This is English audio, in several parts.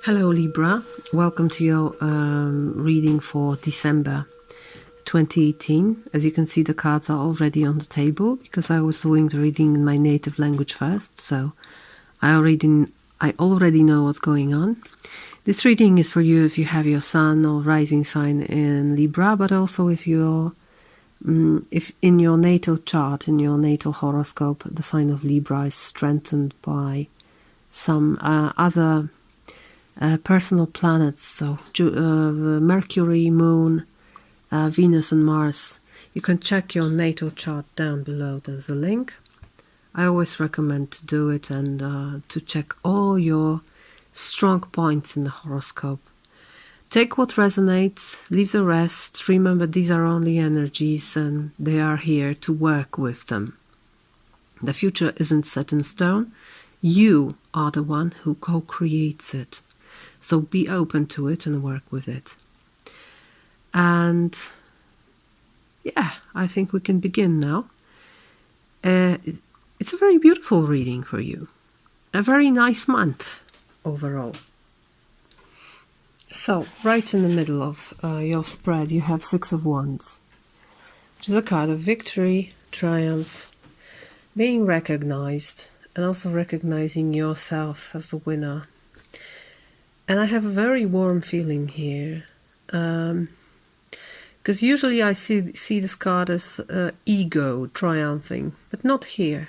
Hello Libra, welcome to your reading for December 2018. As you can see, the cards are already on the table because I was doing the reading in my native language first, so I already know what's going on. This reading is for you if you have your sun or rising sign in Libra, but also if in your natal chart, in your natal horoscope, the sign of Libra is strengthened by some other personal planets, so Mercury, Moon, Venus and Mars. You can check your natal chart down below. There's a link. I always recommend to do it and to check all your strong points in the horoscope. Take what resonates, leave the rest. Remember, these are only energies and they are here to work with them. The future isn't set in stone. You are the one who co-creates it. So be open to it and work with it. And yeah, I think we can begin now. It's a very beautiful reading for you. A very nice month overall. So, right in the middle of your spread, you have Six of Wands, which is a card of victory, triumph, being recognized, and also recognizing yourself as the winner. And I have a very warm feeling here, because usually I see this card as ego triumphing, but not here.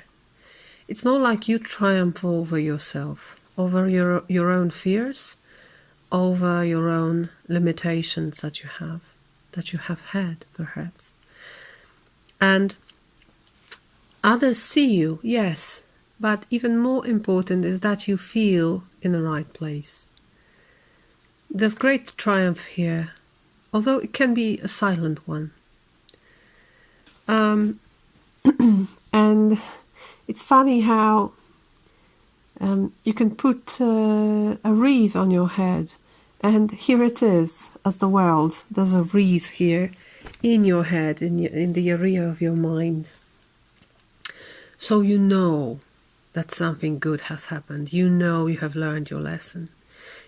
It's more like you triumph over yourself, over your own fears, over your own limitations that you have had, perhaps. And others see you, yes, but even more important is that you feel in the right place. There's great triumph here, although it can be a silent one. And it's funny how you can put a wreath on your head, and here it is, as the world. There's a wreath here in your head, in the area of your mind. So you know that something good has happened. You know you have learned your lesson.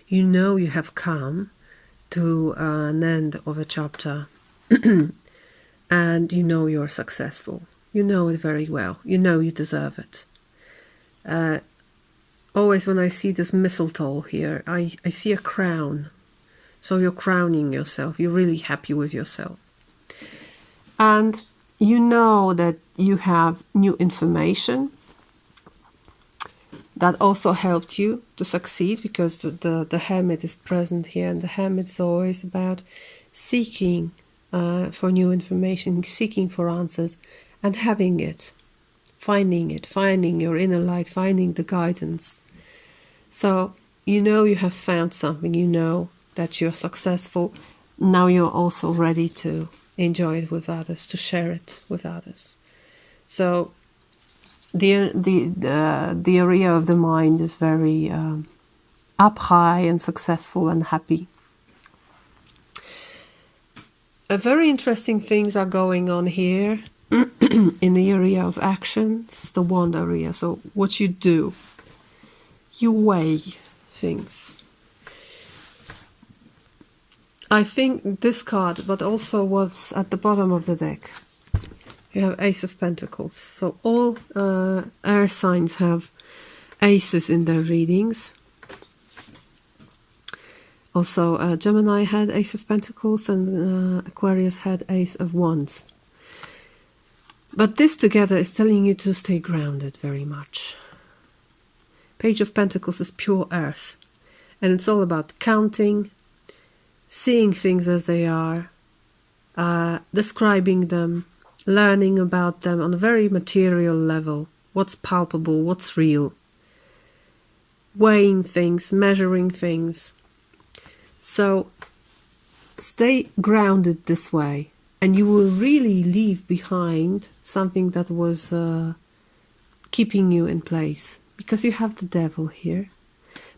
You know you have come to an end of a chapter and you know you're successful. You know it very well. You know you deserve it. Always when I see this mistletoe here, I see a crown. So you're crowning yourself. You're really happy with yourself. And you know that you have new information that also helped you to succeed, because the Hermit is present here, and the Hermit is always about seeking for new information, seeking for answers, and having it, finding your inner light, finding the guidance. So you know you have found something, you know that you're successful. Now you're also ready to enjoy it with others, to share it with others. So the area of the mind is very up high and successful and happy. Very interesting things are going on here in the area of actions, the wand area. So what you do, you weigh things. I think this card, but also what's at the bottom of the deck. You have Ace of Pentacles. So all air signs have aces in their readings. Also, Gemini had Ace of Pentacles and Aquarius had Ace of Wands. But this together is telling you to stay grounded very much. Page of Pentacles is pure earth. And it's all about counting, seeing things as they are, describing them, learning about them on a very material level. What's palpable, what's real. Weighing things, measuring things. So stay grounded this way, and you will really leave behind something that was keeping you in place, because you have the devil here.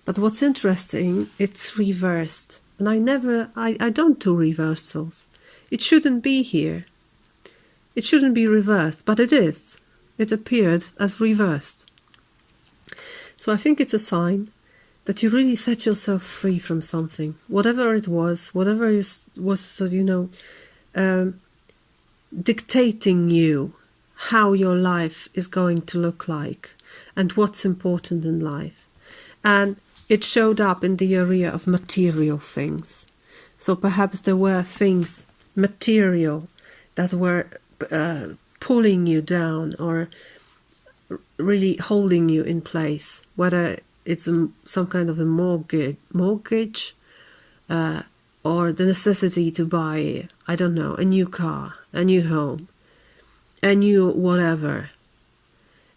But what's interesting, it's reversed. And I don't do reversals. It shouldn't be here. It shouldn't be reversed, but it is. It appeared as reversed. So I think it's a sign that you really set yourself free from something, whatever it was, whatever was, dictating you how your life is going to look like and what's important in life. And it showed up in the area of material things. So perhaps there were things, material, that were pulling you down or really holding you in place, whether it's some kind of a mortgage or the necessity to buy, I don't know, a new car, a new home, a new whatever.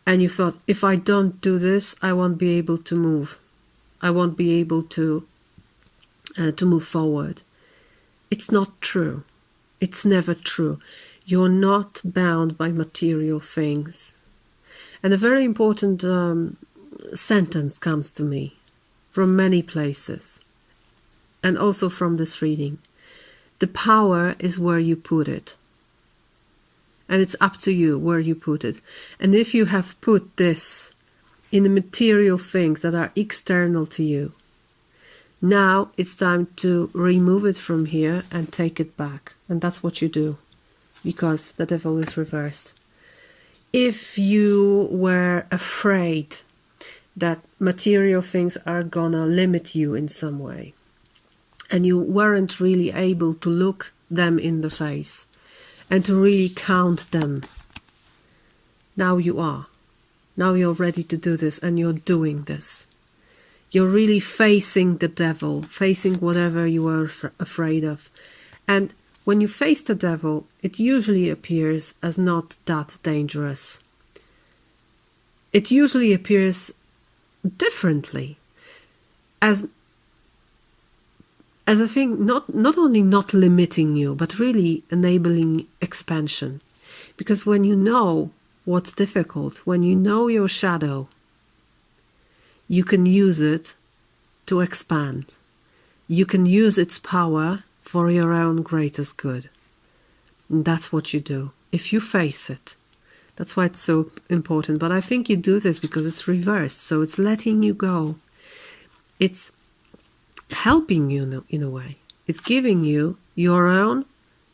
And you thought, if I don't do this, I won't be able to move. I won't be able to move forward. It's not true. It's never true. You're not bound by material things. And a very important sentence comes to me from many places, and also from this reading. The power is where you put it. And it's up to you where you put it. And if you have put this in the material things that are external to you, now it's time to remove it from here and take it back. And that's what you do, because the devil is reversed. If you were afraid that material things are gonna limit you in some way, and you weren't really able to look them in the face and to really count them, now you are. Now you're ready to do this, and you're doing this. You're really facing the devil, facing whatever you were afraid of. And when you face the devil, it usually appears as not that dangerous. It usually appears differently, as a thing not only not limiting you, but really enabling expansion. Because when you know what's difficult, when you know your shadow, you can use it to expand. You can use its power for your own greatest good. And that's what you do, if you face it. That's why it's so important. But I think you do this because it's reversed. So it's letting you go. It's helping you in a way. It's giving you your own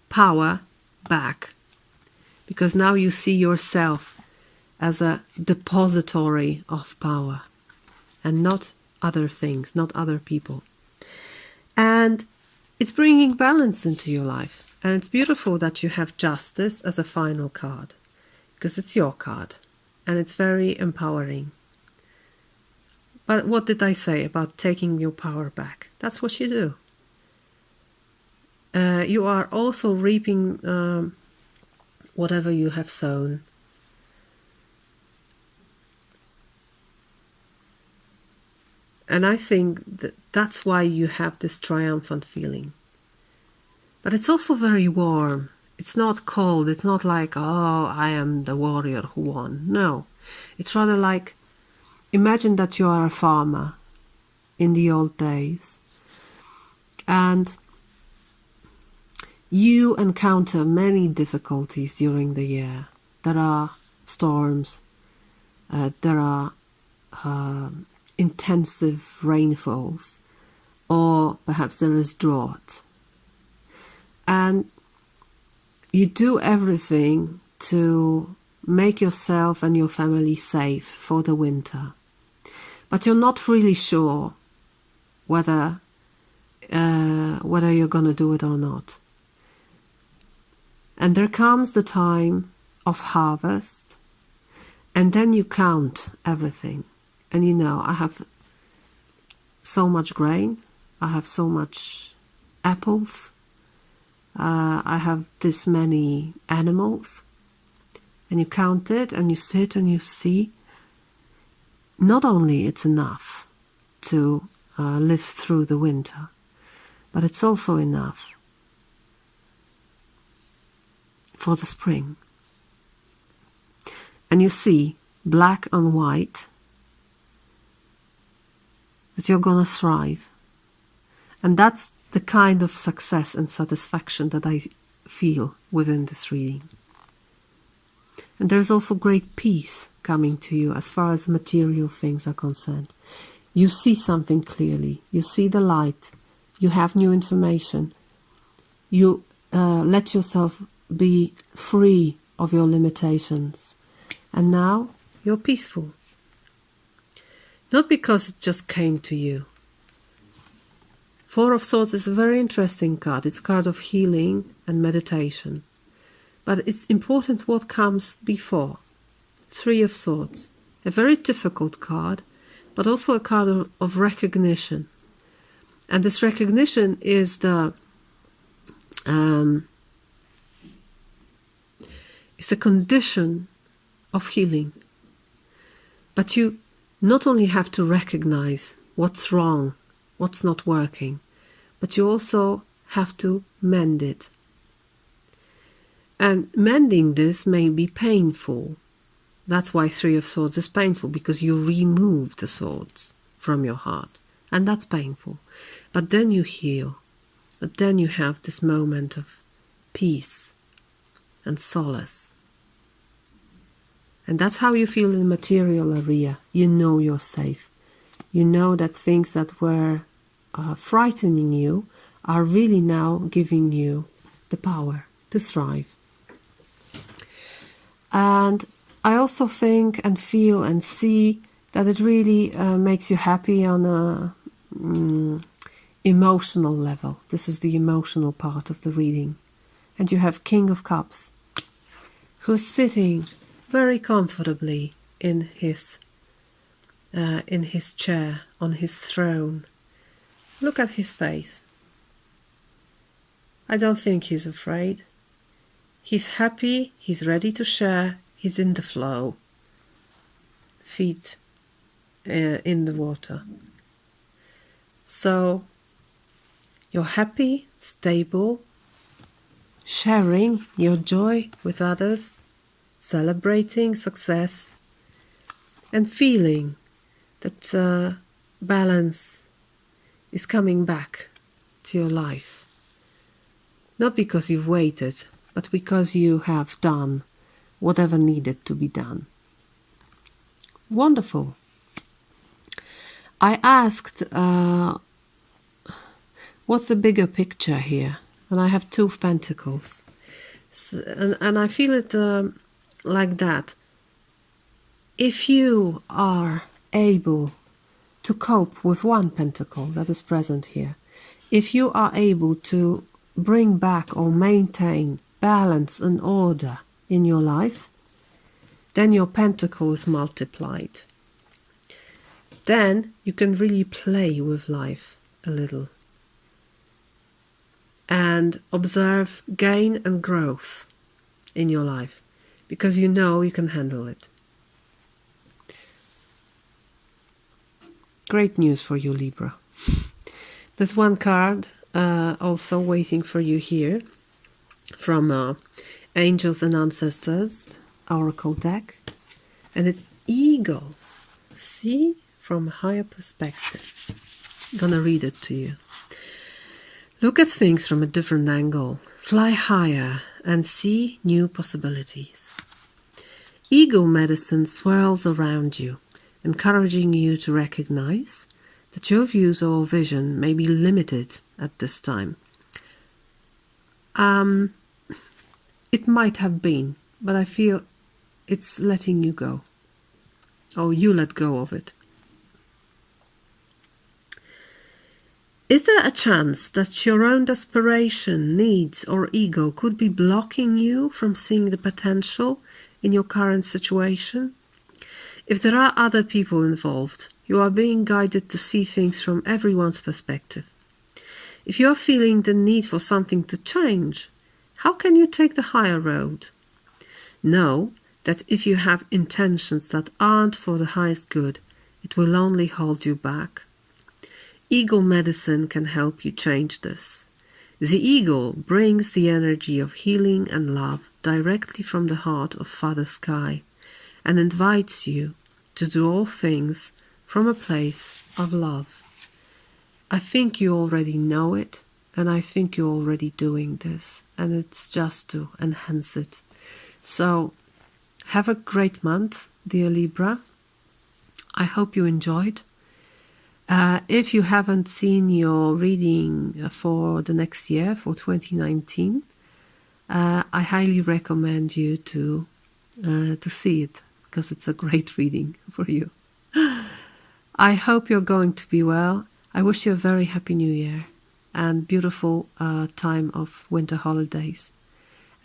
power back. Because now you see yourself as a depository of power. And not other things, not other people. And it's bringing balance into your life. And it's beautiful that you have justice as a final card. Because it's your card. And it's very empowering. But what did I say about taking your power back? That's what you do. You are also reaping whatever you have sown. And I think that's why you have this triumphant feeling. But it's also very warm. It's not cold. It's not like, oh, I am the warrior who won. No. It's rather like, imagine that you are a farmer in the old days. And you encounter many difficulties during the year. There are storms. There are intensive rainfalls, or perhaps there is drought. And you do everything to make yourself and your family safe for the winter. But you're not really sure whether you're going to do it or not. And there comes the time of harvest, and then you count everything. And you know, I have so much grain, I have so much apples, I have this many animals. And you count it, and you sit and you see, not only it's enough to live through the winter, but it's also enough for the spring. And you see, black on white, that you're gonna thrive. And that's the kind of success and satisfaction that I feel within this reading. And there's also great peace coming to you as far as material things are concerned. You see something clearly. You see the light. You have new information. You let yourself be free of your limitations. And now you're peaceful. Not because it just came to you. Four of Swords is a very interesting card. It's a card of healing and meditation. But it's important what comes before. Three of Swords. A very difficult card, but also a card of recognition. And this recognition is the condition of healing. But you not only have to recognize what's wrong, what's not working, but you also have to mend it. And mending this may be painful. That's why Three of Swords is painful, because you remove the swords from your heart. And that's painful. But then you heal. But then you have this moment of peace and solace. And that's how you feel in the material area. You know you're safe. You know that things that were frightening you are really now giving you the power to thrive. And I also think and feel and see that it really makes you happy on a emotional level. This is the emotional part of the reading. And you have King of Cups, who's sitting very comfortably in his chair, on his throne. Look at his face. I don't think he's afraid. He's happy, he's ready to share, he's in the flow. Feet in the water. So you're happy, stable, sharing your joy with others, celebrating success, and feeling that balance is coming back to your life. Not because you've waited, but because you have done whatever needed to be done. Wonderful. I asked, what's the bigger picture here? And I have Two of Pentacles. And I feel it like that. If you are able to cope with one pentacle that is present here, if you are able to bring back or maintain balance and order in your life, then your pentacle is multiplied. Then you can really play with life a little and observe gain and growth in your life, because you know you can handle it. Great news for you, Libra. There's one card also waiting for you here from Angels and Ancestors Oracle deck, and it's Eagle. See from a higher perspective. I'm gonna read it to you. Look at things from a different angle. Fly higher and see new possibilities. Eagle medicine swirls around you, encouraging you to recognize that your views or vision may be limited at this time. It might have been, but I feel it's letting you go. Or you let go of it. Is there a chance that your own desperation, needs, or ego could be blocking you from seeing the potential in your current situation? If there are other people involved, you are being guided to see things from everyone's perspective. If you are feeling the need for something to change, how can you take the higher road? Know that if you have intentions that aren't for the highest good, it will only hold you back. Eagle medicine can help you change this. The eagle brings the energy of healing and love directly from the heart of Father Sky and invites you to do all things from a place of love. I think you already know it, and I think you're already doing this, and it's just to enhance it. So, have a great month, dear Libra. I hope you enjoyed. If you haven't seen your reading for the next year, for 2019, I highly recommend you to see it, because it's a great reading for you. I hope you're going to be well. I wish you a very happy new year and beautiful time of winter holidays.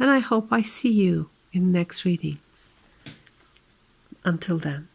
And I hope I see you in next readings. Until then.